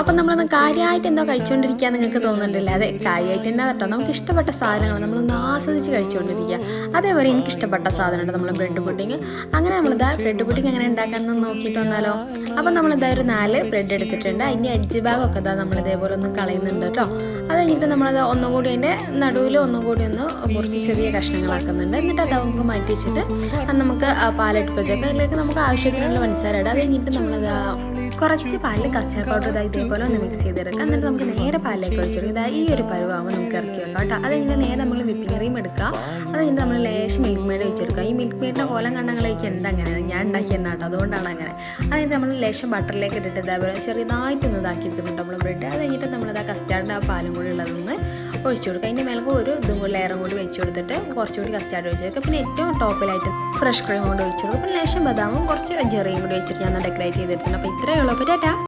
അപ്പം നമ്മളൊന്ന് കാര്യമായിട്ട് എന്തോ കഴിച്ചുകൊണ്ടിരിക്കുക നിങ്ങൾക്ക് തോന്നുന്നുണ്ടല്ലേ? അതെ, കാര്യമായിട്ട് തന്നെ കേട്ടോ. നമുക്ക് ഇഷ്ടപ്പെട്ട സാധനങ്ങൾ നമ്മളൊന്ന് ആസ്വദിച്ച് കഴിച്ചുകൊണ്ടിരിക്കുക. അതേപോലെ എനിക്ക് ഇഷ്ടപ്പെട്ട സാധനമുണ്ട് നമ്മൾ ബ്രെഡ് പുഡിങ്. അങ്ങനെ നമ്മളിതാ ബ്രെഡ് പുഡിങ് എങ്ങനെ ഉണ്ടാക്കാമെന്ന് നോക്കിയിട്ട് വന്നാലോ. അപ്പം നമ്മളിതാ ഒരു 4 ബ്രെഡ് എടുത്തിട്ടുണ്ട്. അതിൻ്റെ എഡ്ജ് ഭാഗമൊക്കെ ഇതാ നമ്മൾ ഇതേപോലെ ഒന്ന് കളയുന്നുണ്ട് കേട്ടോ. അത് കഴിഞ്ഞിട്ട് നമ്മളത് ഒന്നും കൂടി അതിൻ്റെ നടുവിൽ ഒന്നും കൂടി ഒന്ന് മുറിച്ച് ചെറിയ കഷ്ണങ്ങളാക്കുന്നുണ്ട്. എന്നിട്ട് അത് നമുക്ക് മാറ്റി വെച്ചിട്ട് നമുക്ക് പാലെടുപ്പത്തേക്ക് അതിലേക്ക് നമുക്ക് ആവശ്യത്തിനുള്ള പഞ്ചസാര ഇടാം. അത് കഴിഞ്ഞിട്ട് നമ്മളത് കുറച്ച് പാലിൽ കസ്റ്റാർഡ് പൗഡർ ഇതാ ഇതേപോലെ ഒന്ന് മിക്സ് ചെയ്തെടുക്കാം. എന്നിട്ട് നമുക്ക് നേരെ പാലിലേക്ക് ഒഴിച്ചെടുക്കും. ഇതാ ഈ ഒരു പരുവാകുമ്പോൾ നമുക്ക് ഇറക്കി വെക്കാം കേട്ടോ. അത് കഴിഞ്ഞിട്ട് നേരെ നമ്മൾ വിപ്പിംഗ് ക്രീം എടുക്കുക. അത് കഴിഞ്ഞിട്ട് നമ്മൾ ലേശം മിൽക്ക് മെയ്ഡ് വെച്ചെടുക്കുക. ഈ മിൽക്ക് മെയ്ഡിൻ്റെ കോലം കണ്ണങ്ങളേക്ക് എന്താ അങ്ങനെ ഞാൻ ഉണ്ടാക്കി തന്നെ കേട്ടോ, അതുകൊണ്ടാണ് അങ്ങനെ. അത് കഴിഞ്ഞിട്ട് നമ്മൾ ലേശം ബട്ടറിലേക്ക് ഇട്ടിട്ട് ഇതേപോലെ ചെറുതായിട്ടൊന്ന് ഇതാക്കി എടുക്കുന്നുണ്ട് നമ്മൾ ബ്രെഡ്. അത് കഴിഞ്ഞിട്ട് നമ്മളിതാ കസ്റ്റാർഡ് ആ പാലും കൂടി ഉള്ളതൊന്ന് ഒഴിച്ചു കൊടുക്കുക. അതിൻ്റെ മേലേക്ക് ഒരു ഇതും കൂടി ലെയറും കൂടി വെച്ച് കൊടുത്തിട്ട് കുറച്ചുകൂടി കസ്റ്റാർഡ് ഒഴിച്ച് കൊടുക്കുക. പിന്നെ ഏറ്റവും ടോപ്പിലായിട്ട് ഫ്രഷ് ക്രീം കൊണ്ട് ഒഴിച്ചു കൊടുക്കും. പിന്നെ ലേശം ബദാമും കുറച്ച് ജെറിയും കൂടി വെച്ചിട്ട് ഞാൻ ഡെക്കറേറ്റ് ചെയ്തെടുത്തിട്ടുണ്ട്. അപ്പോൾ ഇത്രയേ ഉള്ളൂ. അപ്പോൾ ടാറ്റാ.